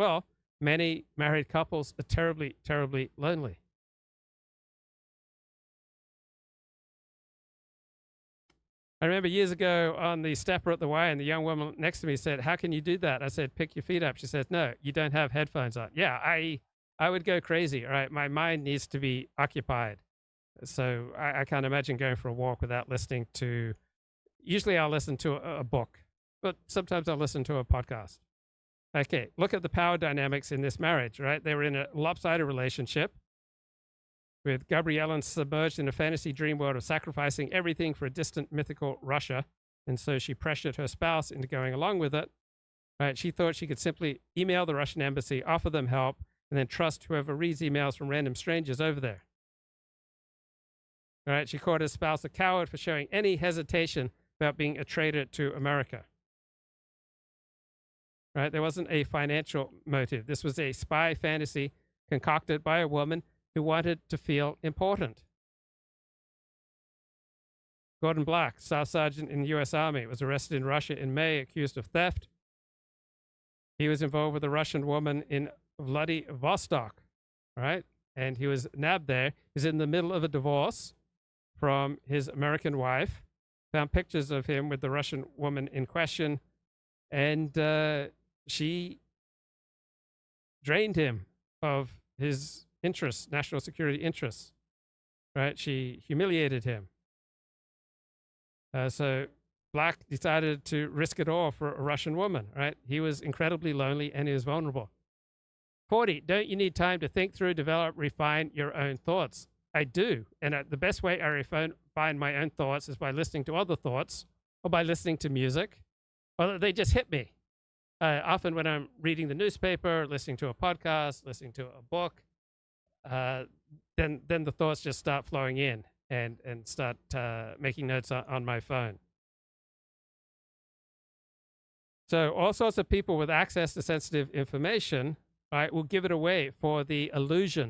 Well, many married couples are terribly, terribly lonely. I remember years ago on the stepper at the Y, and the young woman next to me said, "How can you do that?" I said, "Pick your feet up." She said, "No, you don't have headphones on." Yeah, I would go crazy. All right, my mind needs to be occupied. So I can't imagine going for a walk without listening to. Usually, I'll listen to a book, but sometimes I'll listen to a podcast. Okay, look at the power dynamics in this marriage. Right, they were in a lopsided relationship, with Gabriella submerged in a fantasy dream world of sacrificing everything for a distant mythical Russia. And so she pressured her spouse into going along with it. Right? She thought she could simply email the Russian embassy, offer them help, and then trust whoever reads emails from random strangers over there. Right? She called her spouse a coward for showing any hesitation about being a traitor to America. Right? There wasn't a financial motive. This was a spy fantasy concocted by a woman who wanted to feel important. Gordon Black, Staff Sergeant in the U.S. Army, was arrested in Russia in May, accused of theft. He was involved with a Russian woman in Vladivostok, right? And he was nabbed there. He's in the middle of a divorce from his American wife. Found pictures of him with the Russian woman in question, and she drained him of his interests, national security interests, right? She humiliated him. So Black decided to risk it all for a Russian woman, right? He was incredibly lonely and he was vulnerable. 40, don't you need time to think through, develop, refine your own thoughts? I do. And the best way I refine my own thoughts is by listening to other thoughts or by listening to music, or they just hit me. Often when I'm reading the newspaper, listening to a podcast, listening to a book, then the thoughts just start flowing in and start making notes on my phone. So all sorts of people with access to sensitive information, right, will give it away for the illusion